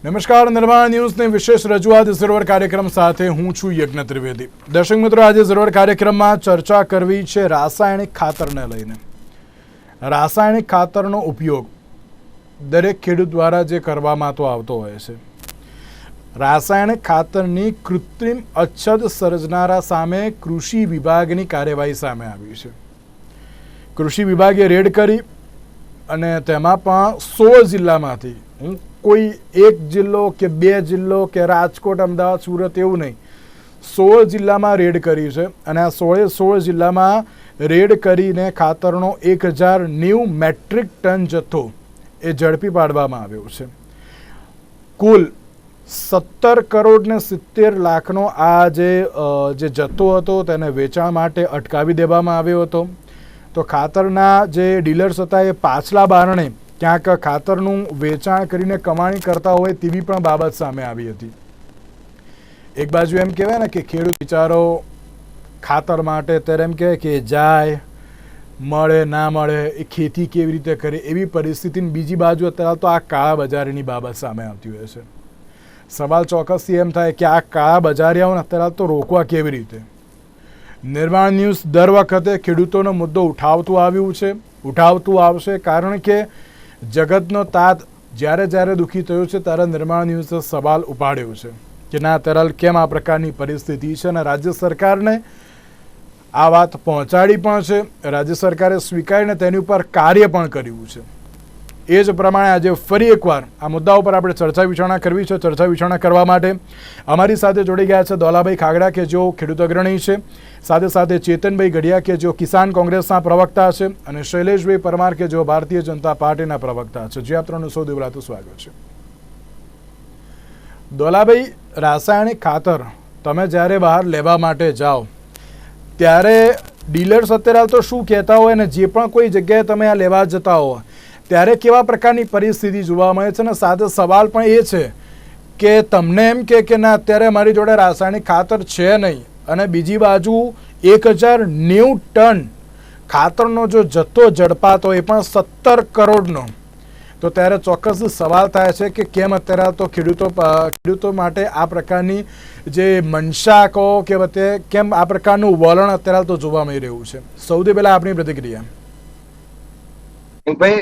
નમસ્કાર, નિર્માણ ન્યૂઝની વિશેષ રજૂઆત સરોવર કાર્યક્રમ સાથે હું છું યજ્ઞ ત્રિવેદી। દર્શક મિત્રો, આજે સરોવર કાર્યક્રમમાં ચર્ચા કરવી છે રાસાયણિક ખાતરને લઈને। રાસાયણિક ખાતરનો ઉપયોગ દરેક ખેડૂત દ્વારા જે કરવામાં તો આવતો હોય છે। રાસાયણિક ખાતરની કૃત્રિમ અછત સર્જનારા સામે કૃષિ વિભાગની કાર્યવાહી સામે આવી છે। કૃષિ વિભાગે રેડ કરી અને તેમાં પણ 16 જિલ્લામાંથી કોઈ એક જિલ્લો કે બે જિલ્લો કે રાજકોટ, અમદાવાદ, સુરત એવું નહીં, 16 જિલ્લામાં રેડ કરી છે અને આ 16 જિલ્લામાં રેડ કરીને ખાતરનો 1090 મેટ્રિક ટન જથ્થો એ ઝડપી પાડવામાં આવ્યો છે। કુલ 17 કરોડ ને 70 લાખનો આ જે જથ્થો હતો તેને વેચાણ માટે અટકાવી દેવામાં આવ્યો હતો। તો ખાતરના જે ડીલર્સ હતા એ પાછલા બારણે ક્યાંક ખાતરનું વેચાણ કરીને કમાણી કરતા હોય તેવી પણ બાબત સામે આવી હતી। એક બાજુ એમ કહેવાય ને કે ખેડૂત બિચારો ખાતર માટે ત્યારે એમ કહે કે જાય મળે ના મળે એ ખેતી કેવી રીતે કરે એવી પરિસ્થિતિની બીજી બાજુ અત્યારે તો આ કાળા બજારીની બાબત સામે આવતી હોય છે। સવાલ ચોક્કસથી એમ થાય કે આ કાળા બજારીઓને અત્યારે તો રોકવા કેવી રીતે। નિર્માણ ન્યૂઝ દર વખતે ખેડૂતોનો મુદ્દો ઉઠાવતું આવશે, કારણ કે જગતનો તાત જ્યારે જ્યારે દુઃખી થયો છે ત્યારે નિર્માણ ન્યૂઝે સવાલ ઉપાડ્યો છે કે ના અત્યારે કેમ આ પ્રકારની પરિસ્થિતિ છે અને રાજ્ય સરકારને આ વાત પહોંચાડી પણ છે। રાજ્ય સરકારે સ્વીકારીને તેની ઉપર કાર્ય પણ કર્યું છે। એ જ પ્રમાણે આજે ફરી એકવાર આ મુદ્દા ઉપર આપણે ચર્ચા વિચારણા કરવી છે। ચર્ચા વિચારણા કરવા માટે અમારી સાથે જોડી ગયા છે દોલાભાઈ ખાગડા કે જેઓ ખેડૂત અગ્રણી છે, સાથે સાથે ચેતનભાઈ ગઢિયા કે જેઓ કિસાન કોંગ્રેસના પ્રવક્તા છે, અને શૈલેષભાઈ પરમાર કે જેઓ ભારતીય જનતા પાર્ટીના પ્રવક્તા છે। જે આપ ત્રણનું સૌથી પહેલાં સ્વાગત છે। દોલાભાઈ, રાસાયણિક ખાતર તમે જ્યારે બહાર લેવા માટે જાઓ ત્યારે ડીલર્સ અત્યારે તો શું કહેતા હોય ને જે પણ કોઈ જગ્યાએ તમે આ લેવા જતા હો ત્યારે કેવા પ્રકારની પરિસ્થિતિ જોવા મળે છે? અને સાથે સવાલ પણ એ છે કે તમને એમ કે ના અત્યારે મારી જોડે રાસાયણિક ખાતર છે નહીં, અને બીજી બાજુ 1090 ટન ખાતરનો જો જથ્થો ઝડપાતો એ પણ 17 કરોડનો, તો ત્યારે ચોક્કસ સવાલ થાય છે કે કેમ અત્યારે તો ખેડૂતો માટે આ પ્રકારની જે મનસા કહો કે વચ્ચે કેમ આ પ્રકારનું વલણ અત્યારે તો જોવા મળી રહ્યું છે? સૌથી પહેલા આપણી પ્રતિક્રિયા। ભાઈ,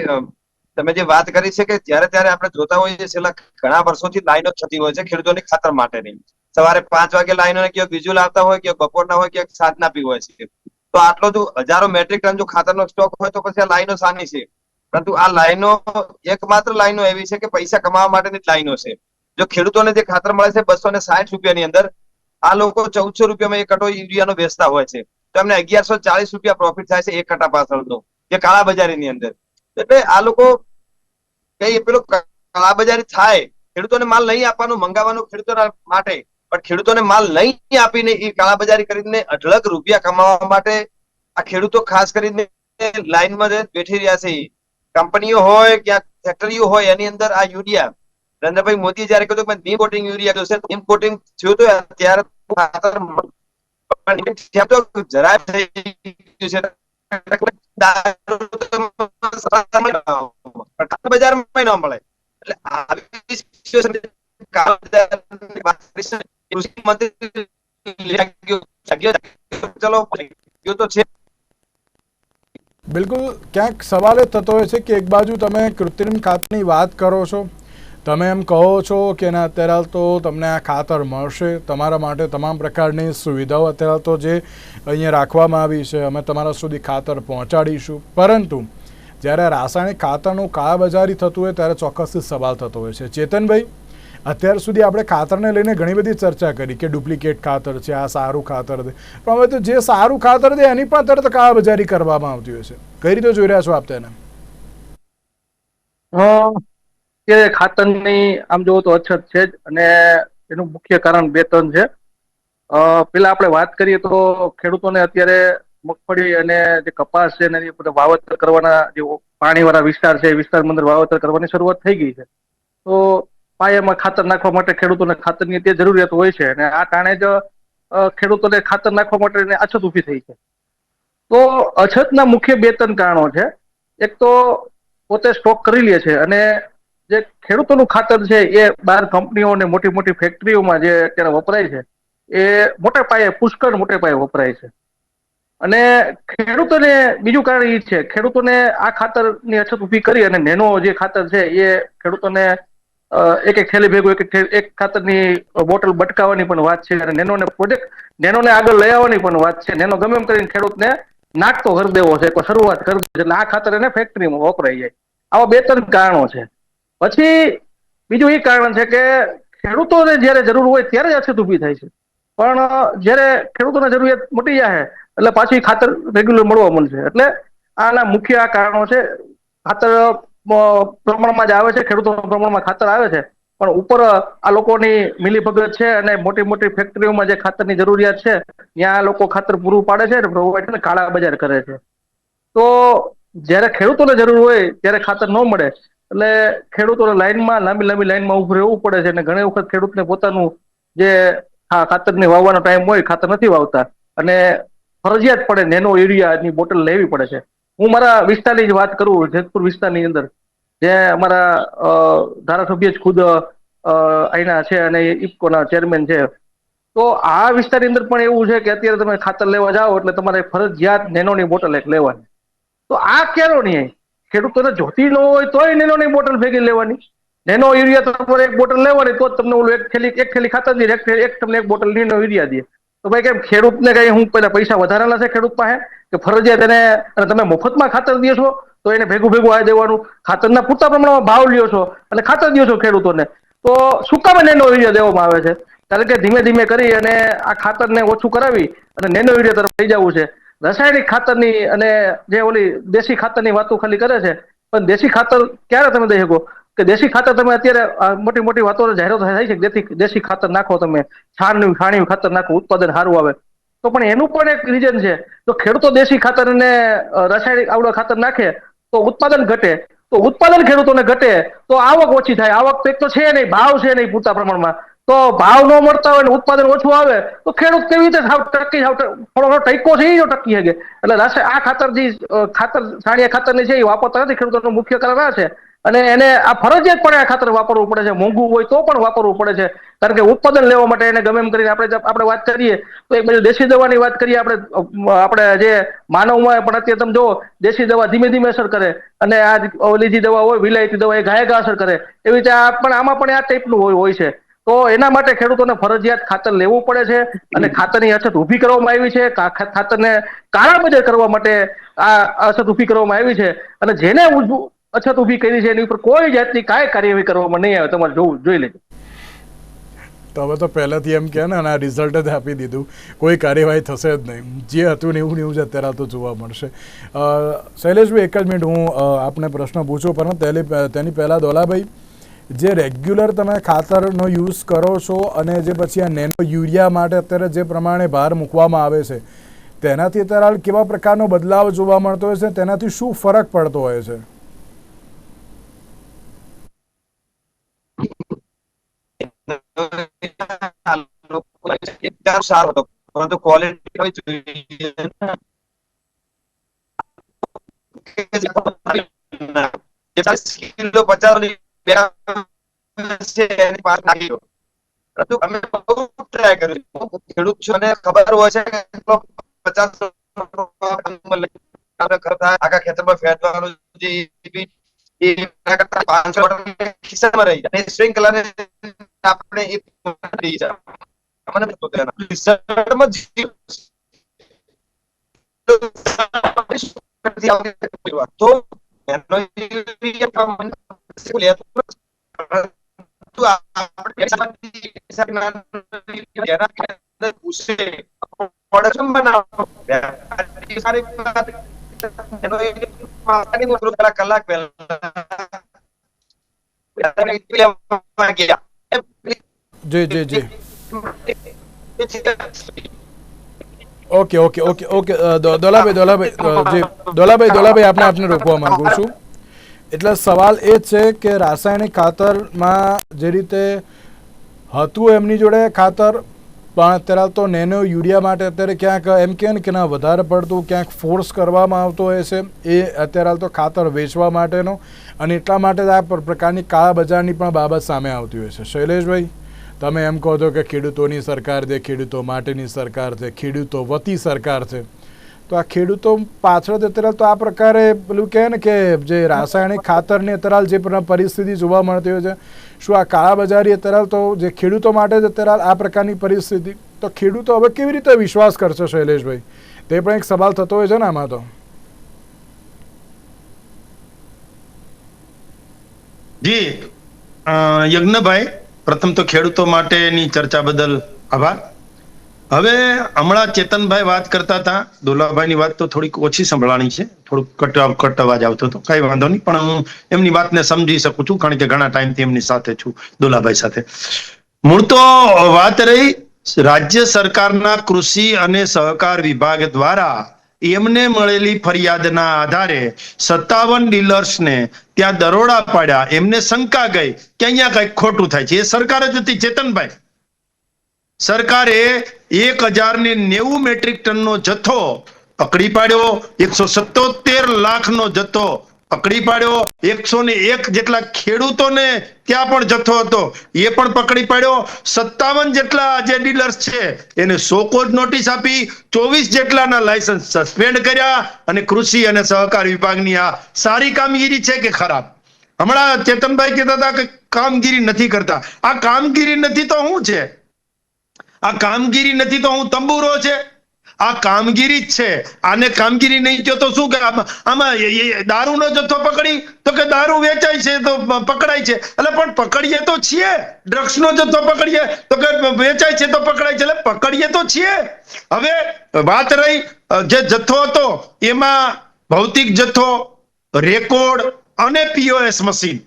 તમે જે વાત કરી છે કે ત્યારે ત્યારે આપણે જોતા હોઈએ છેલ્લા ઘણા વર્ષોથી લાઈનો થતી હોય છે ખેડૂતોની ખાતર માટેની। સવારે 5 વાગે લાઈનો ને ક્યાંક વિઝ્યુઅલ આવતા હોય, ક્યાંક બપોરના હોય, ક્યાંક સાંજના બી હોય છે। તો આટલો જો હજારો મેટ્રિક ટન જો ખાતરનો સ્ટોક હોય તો પછી આ લાઈનો સાની છે? પરંતુ આ લાઈનો એકમાત્ર લાઈનો એવી છે કે પૈસા કમાવા માટેની જ લાઈનો છે। જો ખેડૂતોને જે ખાતર મળે છે 260 રૂપિયાની અંદર, આ લોકો 1400 રૂપિયામાં એક કટો યુરિયાનો વેચતા હોય છે, તો એમને 1140 રૂપિયા પ્રોફિટ થાય છે એક કટા પાછળનો, જે કાળા બજારીની અંદર। એટલે આ લોકો કઈ પેલો કાળાબજારી થાય, ખેડૂતોને માલ નહીં આપવાનું, મંગાવવાનું ખેડૂતોના માટે, પણ ખેડૂતોને માલ નહીં આપીને એ કાળાબજારી કરીને અઢળક રૂપિયા કમાવા માટે આ ખેડૂતો ખાસ કરીને લાઈનમાં બેઠી રહ્યા છે। કંપનીઓ હોય ક્યાંક ફેક્ટરીઓ હોય એની અંદર આ યુરિયા, નરેન્દ્રભાઈ મોદી જયારે કહ્યું કે નીમ કોટિંગ યુરિયા જોશે, નીમ કોટિંગ થયું તો ત્યારે જરાય થઈ ગયું છે। બજારમાં ન મળે, એટલે આવી સિચ્યુએશન ચલો તો છે। બિલકુલ, ક્યાંક સવાલ એ થતો હોય છે કે એક બાજુ તમે કૃત્રિમ ખાતરની વાત કરો છો, તમે એમ કહો છો કે ના અત્યારે તો તમને આ ખાતર મળશે, તમારા માટે તમામ પ્રકારની સુવિધાઓ અત્યારે તો જે અહીંયા રાખવામાં આવી છે, અમે તમારા સુધી ખાતર પહોંચાડીશું, પરંતુ જ્યારે રાસાયણિક ખાતરનું કાળાબજારી થતું હોય ત્યારે ચોક્કસથી સવાલ થતો હોય છે। ચેતનભાઈ, અત્યાર સુધી આપણે ખાતરને લઈને ઘણી બધી ચર્ચા કરી કે ડુપ્લિકેટ ખાતર છે, આ સારું ખાતર છે, પણ હવે તો જે સારું ખાતર છે એની પણ અત્યારે તો કાળાબજારી કરવામાં આવતી હોય છે। કઈ રીતે જોઈ રહ્યા છો આપ તેને? કે ખાતરની આમ જોવો તો અછત છે જ, અને એનું મુખ્ય કારણ 2-3 છે। પેલા આપણે વાત કરીએ તો ખેડૂતોને અત્યારે મગફળી અને જે કપાસ છે એની ઉપર વાવેતર કરવાના જે પાણીવાળા વિસ્તાર છે એ વિસ્તારમાં અંદર વાવેતર કરવાની શરૂઆત થઈ ગઈ છે। તો પાયામાં ખાતર નાખવા માટે ખેડૂતોને ખાતરની તે જરૂરિયાત હોય છે, અને આ કારણે જ ખેડૂતોને ખાતર નાખવા માટે અછત ઊભી થઈ છે। તો અછતના મુખ્ય 2-3 કારણો છે। એક તો પોતે સ્ટોક કરી લે છે અને જે ખેડૂતોનું ખાતર છે એ બહાર કંપનીઓ અને મોટી મોટી ફેક્ટરીઓમાં જે અત્યારે વપરાય છે એ મોટા પાયે પુષ્કળ મોટે પાયે વપરાય છે. અને ખેડૂતોને બીજું કારણ એ છે, ખેડૂતોને આ ખાતરની અછત ઊભી કરી અને નેનો જે ખાતર છે એ ખેડૂતોને એક એક થેલી ભેગું એક ખાતરની બોટલ બટકાવવાની પણ વાત છે અને નેનોને આગળ લઈ આવવાની પણ વાત છે. નેનો ગમે એમ કરીને ખેડૂતને નાખતો કરી દેવો છે, શરૂઆત કરી દે એટલે આ ખાતર એને ફેક્ટરીમાં વપરાઈ જાય. આવા 2-3 કારણો છે. પછી બીજું એ કારણ છે કે ખેડૂતોને જયારે જરૂર હોય ત્યારે જ અછત ઊભી થાય છે, પણ જયારે ખેડૂતોને જરૂરિયાત મટી જાય એટલે પાછી ખાતર રેગ્યુલર મળવા મળશે. એટલે આના મુખ્ય આ કારણો છે. ખાતર પ્રમાણમાં જ આવે છે, ખેડૂતોના પ્રમાણમાં ખાતર આવે છે, પણ ઉપર આ લોકોની મિલીભગત છે અને મોટી મોટી ફેક્ટરીઓમાં જે ખાતરની જરૂરિયાત છે ત્યાં આ લોકો ખાતર પૂરું પાડે છે અને પ્રોવાઈડ કરીને કાળા બજાર કરે છે. તો જયારે ખેડૂતોને જરૂર હોય ત્યારે ખાતર ન મળે એટલે ખેડૂતોને લાંબી લાઈનમાં ઉભું રહેવું પડે છે અને ઘણી વખત ખેડૂતને પોતાનું જે ખાતરની વાવવાનો ટાઈમ હોય ખાતર નથી વાવતા અને ફરજિયાત પડે નેનો યુરિયાની બોટલ લેવી પડે છે. હું મારા વિસ્તારની જ વાત કરું, જેતપુર વિસ્તારની અંદર જે અમારા ધારાસભ્ય જ ખુદ અહીંના છે અને ઇફકોના ચેરમેન છે. તો આ વિસ્તારની અંદર પણ એવું છે કે અત્યારે તમે ખાતર લેવા જાઓ એટલે તમારે ફરજિયાત નેનોની બોટલ એક લેવાની. તો આ કેનો નહીં? ખેડૂતોને જોતી ન હોય તોય નેનોની બોટલ ભેગી લેવાની. નેનો યુરિયા તમારે એક બોટલ લેવાની તો જ તમને ઓલું એક થેલી ખાતર દી, તમને એક બોટલ નેનો યુરિયા દે. તો ભાઈ કેમ ખેડૂતને કઈ હું પેલા પૈસા વધારેલા છે ખેડૂત પાસે કે ફરજિયાત એને તમે મફતમાં ખાતર દો છો તો એને ભેગું આ દેવાનું? ખાતરના પૂરતા પ્રમાણમાં ભાવ લ્યો છો અને ખાતર દો છો ખેડૂતોને, તો શું કામ નેનો યુરિયા દેવામાં આવે છે? કારણ કે ધીમે ધીમે કરી અને આ ખાતરને ઓછું કરાવી અને નેનો યુરિયા તરફ લઈ જવું છે. રાસાયણિક ખાતરની અને જે ઓલી દેશી ખાતરની વાતો ખાલી કરે છે, પણ દેશી ખાતર ક્યારે તમે દઈ શકો? કે દેશી ખાતર તમે અત્યારે મોટી મોટી વાતો જાહેરાત થાય છે કે દેશી ખાતર નાખો, તમે છાણિયું ખાતર નાખો, ઉત્પાદન સારું આવે. તો પણ એનું પણ એક રીઝન છે. તો ખેડૂતો દેશી ખાતર અને રાસાયણિક આવડા ખાતર નાખે તો ઉત્પાદન ઘટે, તો ઉત્પાદન ખેડૂતોને ઘટે તો આવક ઓછી થાય. આવક તો એક તો છે નહીં, ભાવ છે નહીં પૂરતા પ્રમાણમાં. તો ભાવ ન મળતા હોય ને ઉત્પાદન ઓછું આવે તો ખેડૂત કેવી રીતે થોડો ટેકો છે એ ટકી શકે. એટલે આ છાણિયા ખાતરની છે એ વાપરતા નથી ખેડૂતોનું મુખ્ય કારણ આ છે. અને એને આ ફરજિયાતપણે આ ખાતર વાપરવું પડે છે, મોંઘું હોય તો પણ વાપરવું પડે છે. કારણ કે ઉત્પાદન લેવા માટે એને ગમે એમ કરીને આપણે વાત કરીએ તો એક બાજુ દેશી દવાની વાત કરીએ આપણે જે માનવમાં પણ અત્યારે તમે જુઓ દેશી દવા ધીમે ધીમે અસર કરે અને આ ઓલી જે દવા હોય વિલાયતી દવા એ ઘાયે અસર કરે. એવી રીતે આમાં પણ આ ટાઈપનું હોય છે. તો એના માટે ખેડૂતોને ફરજિયાત ખાતર લેવું પડે છે અને ખાતરની અછત ઊભી કરવામાં આવી છે. ખાતરને કાળા બજાર કરવા માટે આ અછત ઊભી કરવામાં આવી છે અને જેને અછત ઊભી કરી છે એની ઉપર કોઈ જાતની કાંઈ કાર્યવાહી કરવામાં નહીં આવે. તમારે જોઈ લેજો. તો હવે તો પહેલાથી એમ કે ને આ રિઝલ્ટ જ આપી દીધું, કોઈ કાર્યવાહી થશે જ નહીં. જે હતું ને એવું જ અત્યારે તો જોવા મળશે. શૈલેષભાઈ, એક જ મિનિટ હું આપને પ્રશ્ન પૂછું, પણ તેની પહેલાં દોલાભાઈ, જે રેગ્યુલર તમે ખાતરનો યુઝ કરો છો અને જે પછી આ નેનો યુરિયા માટે અત્યારે જે પ્રમાણે ભાર મૂકવામાં આવે છે તેનાથી અત્યારે કેવા પ્રકારનો બદલાવ જોવા મળતો હોય છે? તેનાથી શું ફરક પડતો હોય છે? સારો હતો પરંતુ ક્વોલિટી ખેડૂત છું અને ખબર હોય છે કે 50 આખા ખેતરમાં ફેરવાનું કલાક પહેલા જી ઓકે દોલાભાઈ આપને રોકવા માંગુ છું. એટલે સવાલ એ છે કે રાસાયણિક ખાતરમાં જે રીતે હતું એમની જોડે ખાતર પણ અત્યારે તો નેનો યુરિયા માટે અત્યારે ક્યાંક એમ કહે ને કે ના વધારે પડતું ક્યાંક ફોર્સ કરવામાં આવતો હોય છે એ અત્યારે તો ખાતર વેચવા માટેનો, અને એટલા માટે જ આ પ્રકારની કાળાબજારની પણ બાબત સામે આવતી હોય છે. શૈલેષભાઈ, તમે એમ કહો છો કે ખેડૂતોની સરકાર છે, ખેડૂતો માટેની સરકાર છે, ખેડૂતો વતી સરકાર છે, તો આ ખેડૂતો પાછળ અત્યારે તો આ પ્રકારે પેલું કહે ને કે જે રાસાયણિક ખાતરની અત્યારે જે પરિસ્થિતિ જોવા મળતી હોય છે, શું આ કાળાબજારી અત્યારે તો જે ખેડૂતો માટે જ અત્યારે આ પ્રકારની પરિસ્થિતિ, તો ખેડૂતો હવે કેવી રીતે વિશ્વાસ કરશે શૈલેષભાઈ? તે પણ એક સવાલ થતો હોય છે ને આમાં તો. જી યજ્ઞભાઈ, પ્રથમ તો ખેડૂતો માટેની ચર્ચા બદલ આભાર. હવે હમણાં ચેતનભાઈ વાત કરતા હતા, દોલાભાઈની વાત તો થોડીક ઓછી સંભળાણી છે, થોડુંક કટ અવાજ આવતો હતો, કઈ વાંધો નહીં, પણ હું એમની વાતને સમજી શકું છું કારણ કે ઘણા ટાઈમથી એમની સાથે છું, દોલાભાઈ સાથે. મૂળ તો વાત રહી રાજ્ય સરકારના કૃષિ અને સહકાર વિભાગ દ્વારા એમને મળેલી ફરિયાદના આધારે 57 ડીલર્સને ત્યાં દરોડા પાડ્યા. એમને શંકા ગઈ કે અહીંયા કઈક ખોટું થાય છે. એ સરકાર જ હતી ચેતનભાઈ. સરકારે 1090 મેટ્રિક ટનનો જથ્થો પકડી પાડ્યો, 177 લાખનો જથ્થો પકડી પાડ્યો, 101 જેટલા ખેડૂતોને ત્યાં પણ જથ્થો હતો એ પણ પકડી પાડ્યો, 57 જેટલા જે ડીલર્સ છે એને સોકોઝ નોટિસ આપી, 24 જેટલાના લાયસન્સ સસ્પેન્ડ કર્યા. અને કૃષિ અને સહકાર વિભાગની આ સારી કામગીરી છે કે ખરાબ? હમણાં ચેતનભાઈ કહેતા હતા કે કામગીરી નથી કરતા. આ કામગીરી નથી તો શું છે? આ કામગીરી નથી તો હું તંબુરો છે? આ કામગીરી જ છે. આને કામગીરી નહીં કહો તો શું કે આમાં દારૂનો જથ્થો પકડી તો કે દારૂ વેચાય છે તો પકડાય છે, એટલે પણ પકડીએ તો છીએ. ડ્રગ્સનો જથ્થો પકડીએ તો કે વેચાય છે તો પકડાય છે, એટલે પકડીએ તો છીએ. હવે વાત રહી જે જથ્થો હતો એમાં ભૌતિક જથ્થો, રેકોર્ડ અને પીઓએસ મશીન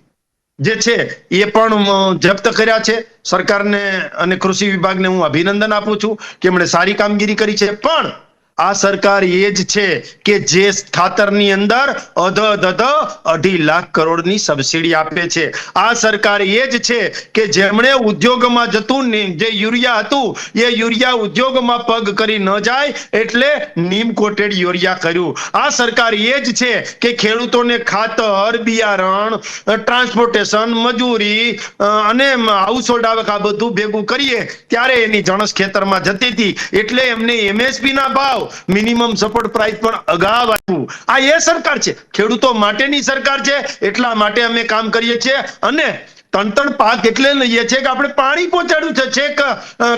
જે છે એ પણ જપ્ત કર્યા છે. સરકારને અને કૃષિ વિભાગને હું અભિનંદન આપું છું કે એમણે સારી કામગીરી કરી છે. પણ આ સરકાર એ જ છે કે જે ખાતરની અંદર 2.5 લાખ કરોડની સબસિડી આપે છે. આ સરકાર એ જ છે કે જેમણે ઉદ્યોગમાં જતું જે યુરિયા હતું એ યુરિયા ઉદ્યોગમાં પગ કરી ન જાય એટલે નીમ કોટેડ યુરિયા કર્યું. આ સરકાર એ જ છે કે ખેડૂતોને ખાતર, બિયારણ, ટ્રાન્સપોર્ટેશન, મજૂરી અને હાઉસહોલ્ડ આવક આ બધું ભેગું કરીએ ત્યારે એની જણસ ખેતરમાં જતી હતી, એટલે એમને MSP ના ભાવ, મિનિમમ સપોર્ટ પ્રાઇસ પણ અગાઉ આપ્યું. આ એ સરકાર છે, ખેડૂતો માટેની સરકાર છે. એટલા માટે અમે કામ કરીએ છીએ અને ત્રણ પાક એટલે લઈએ છીએ કે આપણે પાણી પહોંચાડ્યું છે, છેક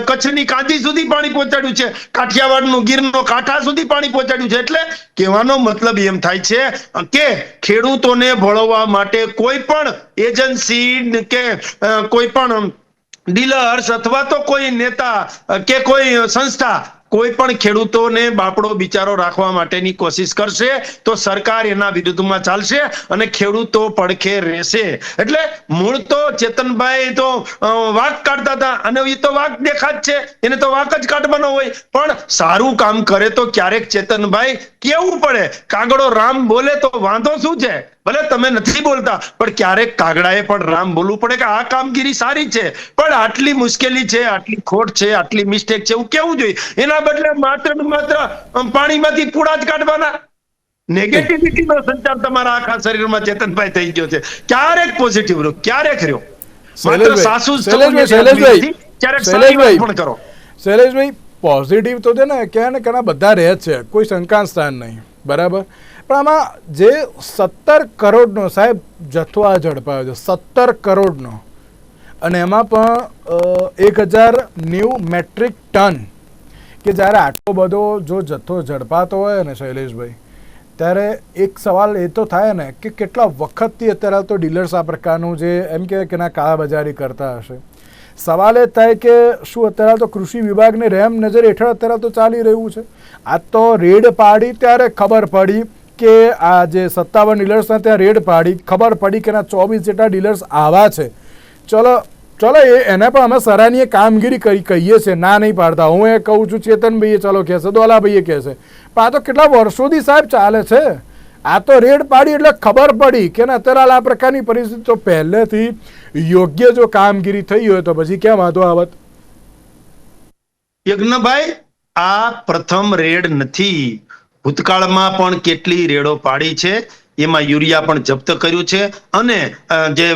કચ્છની કાંધી સુધી પાણી પહોંચાડ્યું છે, કાઠિયાવાડનું ગીરનો કાંઠા સુધી પાણી પહોંચાડ્યું છે. એટલે કહેવાનો મતલબ એમ થાય છે કે ખેડૂતોને ભળવા માટે કોઈ પણ એજન્સી કે કોઈ પણ ડીલર્સ અથવા તો કોઈ નેતા કે કોઈ સંસ્થા કોઈ પણ ખેડૂતોને બાપડો બિચારો રાખવા માટેની કોશિશ કરશે તો સરકાર એના વિરુદ્ધમાં ચાલશે અને ખેડૂતો પડખે રહેશે. એટલે મૂળ તો ચેતનભાઈ તો વાંક કાઢતા હતા અને એ તો વાંક દેખા જ છે, એને તો વાંક જ કાઢવાનો હોય. પણ સારું કામ કરે તો ક્યારેક ચેતનભાઈ કેવું પડે, કાગડો રામ બોલે તો વાંધો શું છે? ભલે તમે નથી બોલતા પણ ક્યારેક કાગડાએ પણ રામ બોલવું પડે કે આ કામગીરી સારી છે પણ આટલી મુશ્કેલી છે, આટલી ખોટ છે, આટલી મિસ્ટેક છે એવું કેવું જોઈએ. એના બદલે માત્ર પાણીમાંથી પૂડા જ કાઢવાના. નેગેટિવિટીનો સંચાર તમારા આખા શરીરમાં ચેતનભાઈ થઈ ગયો છે. ક્યારેક પોઝિટિવ રહ્યો, ક્યારેક રહ્યો. માત્ર સાસુ પણ કરો. શૈલેષભાઈ, પોઝિટિવ તો છે ને ક્યાં ને ઘણા બધા રહે છે, કોઈ શંકા સ્થાન નહીં, બરાબર. પણ આમાં જે 17 કરોડનો સાહેબ જથ્થો આ ઝડપાયો છે, 17 કરોડનો, અને એમાં પણ 1090 મેટ્રિક ટન, કે જ્યારે આટલો બધો જો જથ્થો ઝડપાતો હોય ને શૈલેષભાઈ, ત્યારે એક સવાલ એ તો થાય ને કે કેટલા વખતથી અત્યારે તો ડીલર્સ આ પ્રકારનું જે એમ કે ના કાળાબજારી કરતા હશે. સવાલ એ થાય કે શું અત્યારે તો કૃષિ વિભાગને રહેમ નજર હેઠળ અત્યારે તો ચાલી રહ્યું છે? આ તો રેડ પાડી ત્યારે ખબર પડી કે આ જે 57 ડીલર્સના ત્યાં રેડ પાડી, ખબર પડી કે ના 24 જેટલા ડીલર્સ આવા છે. ચલો એને પણ અમે સરાહનીય કામગીરી કહીએ છીએ, ના નહીં પાડતા. હું એ કહું છું, ચેતનભાઈએ ચલો કહેશે, દોલાભાઈએ કહેશે, પણ આ તો કેટલા વર્ષોથી સાહેબ ચાલે છે. આ તો રેડ પાડી એટલે ખબર પડી કે અત્યારે આ પ્રકારની પરિસ્થિતિ તો પહેલેથી યોગ્ય જો કામગીરી થઈ હોય તો પછી ક્યાં વાંધો આવત? યજ્ઞભાઈ, આ પ્રથમ રેડ નથી. ભૂતકાળમાં પણ કેટલી રેડો પાડી છે, એમાં યુરિયા પણ જપ્ત કર્યું છે અને જે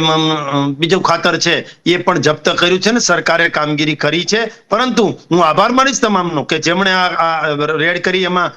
બીજું ખાતર છે એ પણ જપ્ત કર્યું છે ને સરકારે કામગીરી કરી છે. પરંતુ હું આભાર માનીશ તમામનો કે જેમણે આ રેડ કરી, એમાં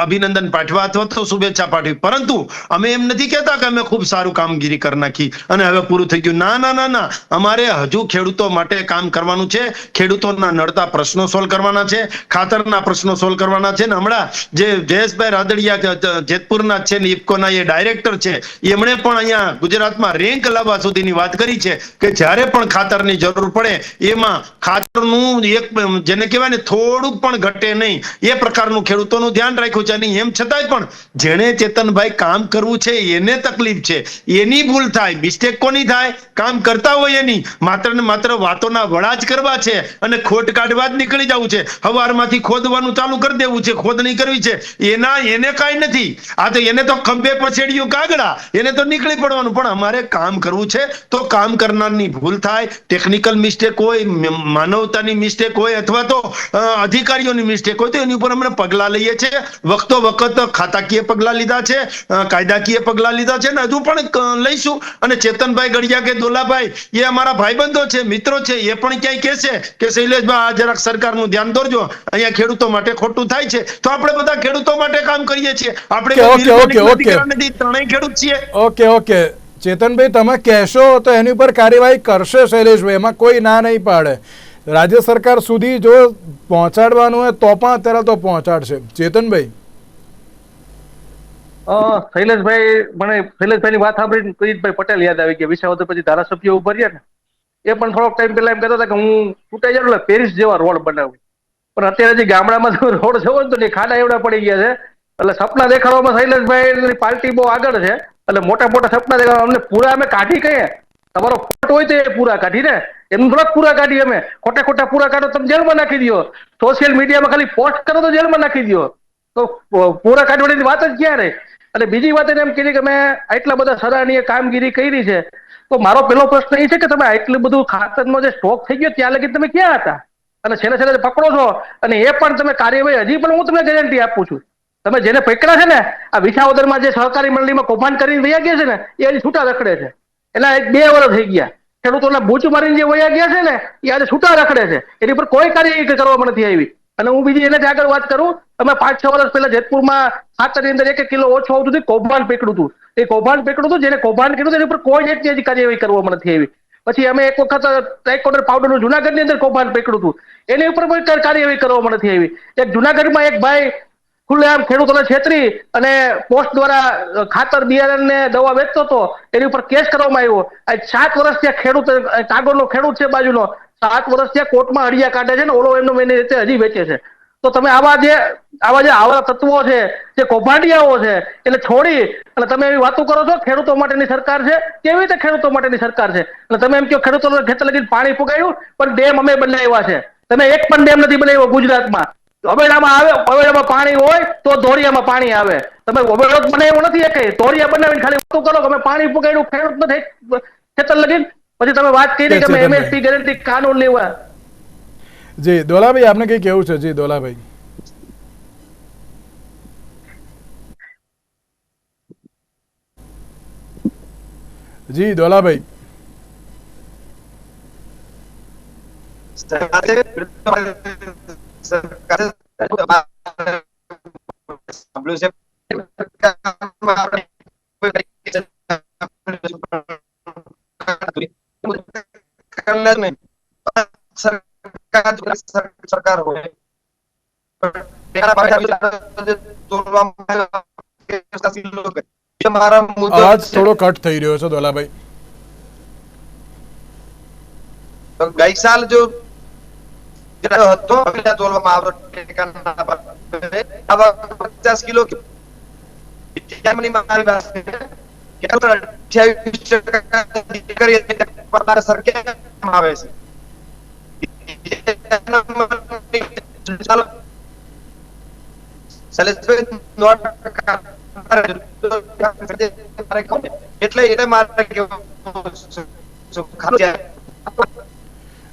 અભિનંદન પાઠવા અથવા તો શુભેચ્છા પાઠવી. પરંતુ અમે એમ નથી કહેતા કે અમે ખૂબ સારું કામગીરી કરી નાખી અને હવે પૂરું થઈ ગયું. ના ના ના ના, અમારે હજુ ખેડૂતો માટે કામ કરવાનું છે. ખેડૂતોના નડતા પ્રશ્નો સોલ્વ કરવાના છે, ખાતરના પ્રશ્નો સોલ્વ કરવાના છે. ને હમણાં જે જયેશભાઈ રાદડિયા જેતપુરના છે ને ઇફકોના એ ડાયરેક્ટર છે, એમણે પણ અહીંયા ગુજરાતમાં રેન્ક લાવવા સુધીની વાત કરી છે કે જ્યારે પણ ખાતરની જરૂર પડે એમાં ખાતરનું એક જેને કહેવાય ને થોડુંક પણ ઘટે નહીં એ પ્રકારનું ખેડૂતોનું ધ્યાન રાખ્યું છે. અને એમ છતાંય પણ જેણે ચેતનભાઈ કામ કરવું છે એને તકલીફ છે, એની ભૂલ થાય, મિસ્ટેક કોની થાય? કામ કરતા હોય એની. માત્ર ને માત્ર વાતોના વડા જ કરવા છે અને ખોટ કાઢવા જ નીકળી જવું છે. હવારમાંથી ખોદવાનું ચાલુ કરી દેવું છે, ખોદણી કરવી છે, એને કાંઈ નથી. આ તો એને તો ખંભે પછેડ્યું કાગડા, એને તો નીકળી પડવાનું. પણ અમારે કામ કરવું છે તો કામ કરનારની ભૂલ થાય, ટેકનિકલ મિસ્ટેક હોય, માનવતાની મિસ્ટેક હોય અથવા તો અધિકારીઓની મિસ્ટેક હોય તો એની ઉપર અમે પગલા લઈએ છીએ. વખતો વખત ખાતાકીય પગલા લીધા છે, કાયદાકીય પગલા લીધા છે ને હજુ પણ લઈશું. અને ચેતનભાઈ ગઢિયા કે દોલાભાઈ એ અમારા ભાઈબંધો છે, મિત્રો છે, એ પણ ક્યાંય કહેશે કે શૈલેષભાઈ આ જરાક સરકારનું ધ્યાન દોરજો, અહીંયા ખેડૂતો માટે ખોટું થાય છે, તો આપણે બધા ખેડૂતો માટે કામ કરીએ છીએ. આપણે ત્રણેય ખેડૂત છીએ. ઓકે ચેતનભાઈ, તમે કહેશો તો એની ઉપર કાર્યવાહી કરશે શૈલેષભાઈ, એમાં કોઈ ના નહીં પાડે. રાજ્ય સરકાર સુધી જો પહોંચાડવાનું હોય તો પણ અત્યારે તો પહોંચાડશે. ચેતનભાઈ, શૈલેષભાઈની વાત સાંભળીને કિરીટભાઈ પટેલ યાદ આવી ગયા. વિસાવદર પછી ધારાસભ્ય ઉભા રહ્યા ને, એ પણ થોડોક ટાઈમ પહેલા એમ કહેતા હતા કે હું ચૂંટાઈ જાઉં એટલે પેરિસ જેવા રોડ બનાવું. પણ અત્યારે જે ગામડામાં રોડ જવો ને તો ખાડા એવડા પડી ગયા છે. એટલે સપના દેખાડવામાં શૈલેષભાઈ પાર્ટી બહુ આગળ છે. એટલે મોટા મોટા સપના દેખાડવા અમને પૂરા અમે કાઢી કહીએ. તમારો ખોટ હોય તો એ પૂરા કાઢી ને, એમ થોડાક પૂરા કાઢી. અમે ખોટા પૂરા કાઢો તમે જેલમાં નાખી દો, સોશિયલ મીડિયામાં ખાલી પોસ્ટ કરો તો જેલમાં નાખી દો. તો પૂરા કાઢવાની વાત જ ક્યાં રહે? અને બીજી વાત એને એમ કીધી કે મેં આટલા બધા સરાહનીય કામગીરી કરી છે. તો મારો પહેલો પ્રશ્ન એ છે કે તમે આટલું બધું ખાતરનો જે સ્ટોક થઈ ગયો ત્યાં લગી તમે ક્યાં હતા? અને છેલ્લે પકડો છો અને એ પણ તમે કાર્યવાહી હજી પણ હું તમને ગેરંટી આપું છું, તમે જેને પકડ્યા છે ને આ વિસાવદરમાં જે સહકારી મંડળીમાં કૌભાંડ કરીને વયા ગયા છે ને એ હજી છૂટા રખડે છે. એના 2 વર્ષ થઈ ગયા. ખેડૂતોના બૂચ મારીને જે વયા ગયા છે ને એ આજે છૂટા રખડે છે. એની પર કોઈ કાર્યવાહી કરવામાં નથી આવી. અને હું બીજી એનાથી આગળ વાત કરું, અમે 5-6 વર્ષ પહેલા જેતપુરમાં ખાતરની અંદર 1 કિલો ઓછું આવતું હતું, કૌભાંડ પકડ્યું હતું. એ કૌભાંડ પકડ્યું હતું, જેને કૌભાંડ કર્યું એની પર કોઈ જાતની કાર્યવાહી કરવામાં નથી આવી. પછી અમે એક વખત ટ્રાઇકોડર પાવડરનું જુનાગઢની અંદર કૌભાંડ પકડ્યું હતું, એની ઉપર કોઈ કાર્યવાહી કરવામાં નથી આવી. એક જુનાગઢમાં એક ભાઈ ખુલ્લેઆમ ખેડૂતોને છેતરી અને પોસ્ટ દ્વારા ખાતર બિયારણ ને દવા વેચતો હતો, એની ઉપર કેસ કરવામાં આવ્યો. આ 7 વર્ષ ત્યાં ખેડૂત, કાગળનો ખેડૂત છે બાજુનો, 7 વર્ષ ત્યાં કોર્ટમાં હડિયા કાઢે છે ને ઓલો એમનો એની રીતે હજી વેચે છે. તો તમે આવા તત્વો છે, જે કૌભાંડિયાઓ છે, એટલે છોડી અને તમે એવી વાતો કરો છો ખેડૂતો માટેની સરકાર છે. કેવી રીતે ખેડૂતો માટેની સરકાર છે? અને તમે એમ કહો ખેડૂતોને ખેતર લગીને પાણી પુગાડ્યું, પણ ડેમ અમે બનાવ્યા છે. તમે એક પણ ડેમ નથી બનાવ્યો ગુજરાતમાં. હવેડામાં પાણી હોય તો ધોરિયામાં પાણી આવે. તમે હવેડો બનાવ્યો નથી, એક ધોરિયા બનાવીને ખાલી વાતો કરો કે અમે પાણી પુગાડ્યું ખેડૂત નથી ખેતર લગીને. પછી તમે વાત કરી કે અમે એમએસપી ગેરંટી કાનૂન લેવા. જી દોલાભાઈ, આપને કઈ કેવું છે? જી દોલાભાઈ. જી દોલાભાઈ, સરકાર હોય અવાજ થોડો કટ થઈ રહ્યો છે દોલાભાઈ. ગઈ સાલ જો હતો તોલવામાં આવતો 50 કિલો આવે છે.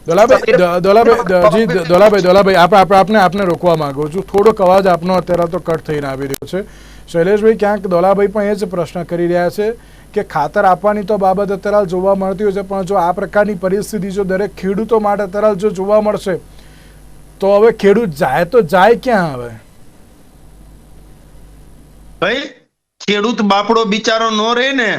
દોલાભાઈ આપને રોકવા માંગુ છું. થોડોક અવાજ આપનો અત્યારે તો કટ થઈને આવી રહ્યો છે. શૈલેષભાઈ, ક્યાંક દોલાભાઈ પણ એ જ પ્રશ્ન કરી રહ્યા છે કે ખાતર આપવાની તો બાબત અત્યારે જોવા મળતી હોય છે, પણ જો આ પ્રકારની પરિસ્થિતિ જો દરેક ખેડૂતો માટે અત્યારે જો જોવા મળશે તો હવે ખેડૂત જાય તો જાય ક્યાં? હવે ભાઈ ખેડૂત બાપડો બિચારો નો રહે ને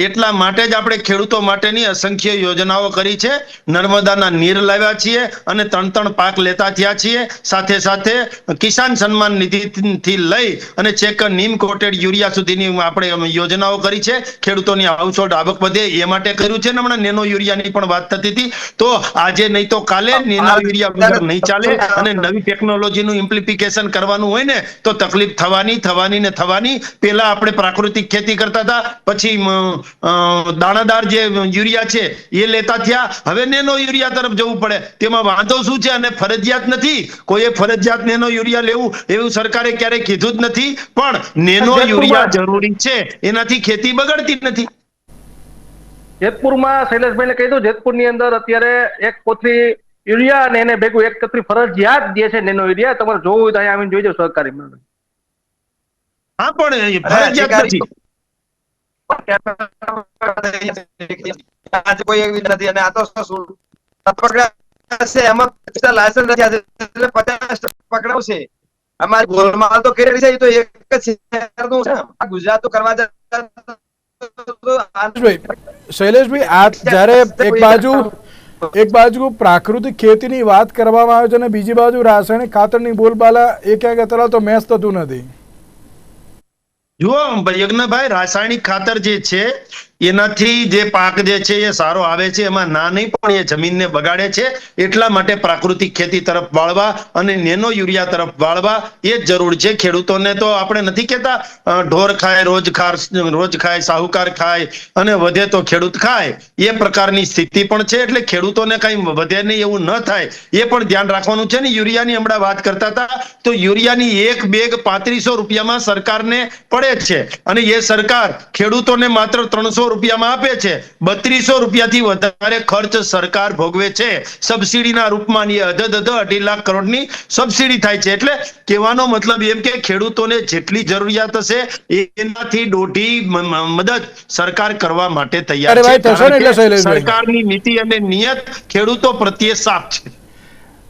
એટલા માટે જ આપણે ખેડૂતો માટેની અસંખ્ય યોજનાઓ કરી છે. નર્મદાના નીર લાવ્યા છીએ અને ત્રણ પાક લેતા થયા છીએ. સાથે સાથે કિસાન સન્માન નિધિથી લઈ અને ચેક નીમ કોટેડ યુરિયા સુધીની આપણે યોજનાઓ કરી છે. ખેડૂતોની હાઉસહોલ્ડ આવક વધે એ માટે કર્યું છે ને હમણાં નેનો યુરિયાની પણ વાત થતી હતી. તો આજે નહીં તો કાલે નેનો યુરિયા વગર નહીં ચાલે અને નવી ટેકનોલોજીનું ઇમ્પ્લિફિકેશન કરવાનું હોય ને તો તકલીફ થવાની. પહેલા આપણે પ્રાકૃતિક ખેતી કરતા હતા, પછી દાણાદાર જે યુરિયા છે એ લેતા થયા. હવે નેનો યુરિયા તરફ જવું પડે. તેમાં વાંધો શું છે? અને ફરજિયાત નથી, કોઈએ ફરજિયાત નેનો યુરિયા લેવું એવું સરકારે ક્યારેય કીધું જ નથી, પણ નેનો યુરિયા જરૂરી છે, એનાથી ખેતી બગડતી નથી. જેતપુરમાં શૈલેષભાઈને કહી દઉં, જેતપુરની અંદર અત્યારે એક કોથળી યુરિયા અને એને ભેગું એક કોથળી ફરજિયાત જે છે નેનો યુરિયા. તમારે જોવું હોય તો અહીંયા આવીને જોઈ જાવ સરકારી મેળવે. હા, પણ ફરજિયાત નથી. આજે કોઈ એવી નથી અને આ તો પકડાશે એમાં લાયસન્સ નથી આજે 50% પકડાવશે. અમારી ગોલમાલ તો કરી છે, તો એક જ શહેરનું છે. ગુજરાત તો કરવા શૈલેષભાઈ, આ જ્યારે એક બાજુ પ્રાકૃતિક ખેતીની વાત કરવામાં આવે છે અને બીજી બાજુ રાસાયણિક ખાતરની બોલબાલા એ ક્યાંક અત્યારે તો મેચ થતું નથી. જુઓ યજ્ઞભાઈ, રાસાયણિક ખાતર જે છે એનાથી જે પાક જે છે એ સારો આવે છે, એમાં ના નહીં, પણ એ જમીનને બગાડે છે. એટલા માટે પ્રાકૃતિક ખેતી તરફ વાળવા અને નેનો યુરિયા તરફ વાળવા એ જ જરૂર છે. ખેડૂતોને તો આપણે નથી કહેતા ઢોર ખાય રોજ ખાય સાહુકાર ખાય અને વધે તો ખેડૂત ખાય, એ પ્રકારની સ્થિતિ પણ છે. એટલે ખેડૂતોને કઈ વધે નહીં એવું ન થાય એ પણ ધ્યાન રાખવાનું છે ને. યુરિયાની હમણાં વાત કરતા હતા તો યુરિયાની એક બેગ 3500 રૂપિયામાં સરકારને પડે છે અને એ સરકાર ખેડૂતોને માત્ર 300 રૂપિયામાં આપે છે. 3200 રૂપિયાથી વધારે ખર્ચ સરકાર ભોગવે છે સબસિડીના રૂપમાં. અધધ 2.5 લાખ કરોડની સબસિડી થાય છે. એટલે કહેવાનો મતલબ એમ કે ખેડૂતોને જેટલી જરૂરિયાત હશે એનાથી દોઢી મદદ સરકાર કરવા માટે તૈયાર છે. સરકારની નીતિ અને નિયત ખેડૂતો પ્રત્યે સાફ છે.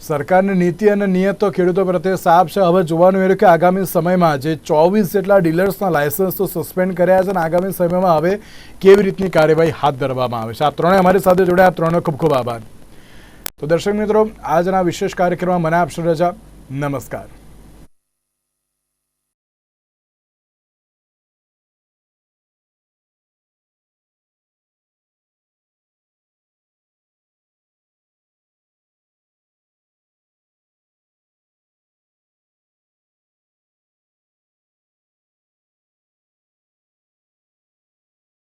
સરકારની નીતિ અને નિયત તો ખેડૂતો પ્રત્યે સાફ છે. હવે જોવાનું એ કે આગામી સમયમાં જે 24 જેટલા ડીલર્સના લાયસન્સ તો સસ્પેન્ડ કર્યા છે અને આગામી સમયમાં હવે કેવી રીતની કાર્યવાહી હાથ ધરવામાં આવે છે. આપ ત્રણે અમારી સાથે જોડાયા, આપ ત્રણનો ખૂબ ખૂબ આભાર. તો દર્શક મિત્રો, આજના વિશેષ કાર્યક્રમમાં મને આપશો રજા. નમસ્કાર.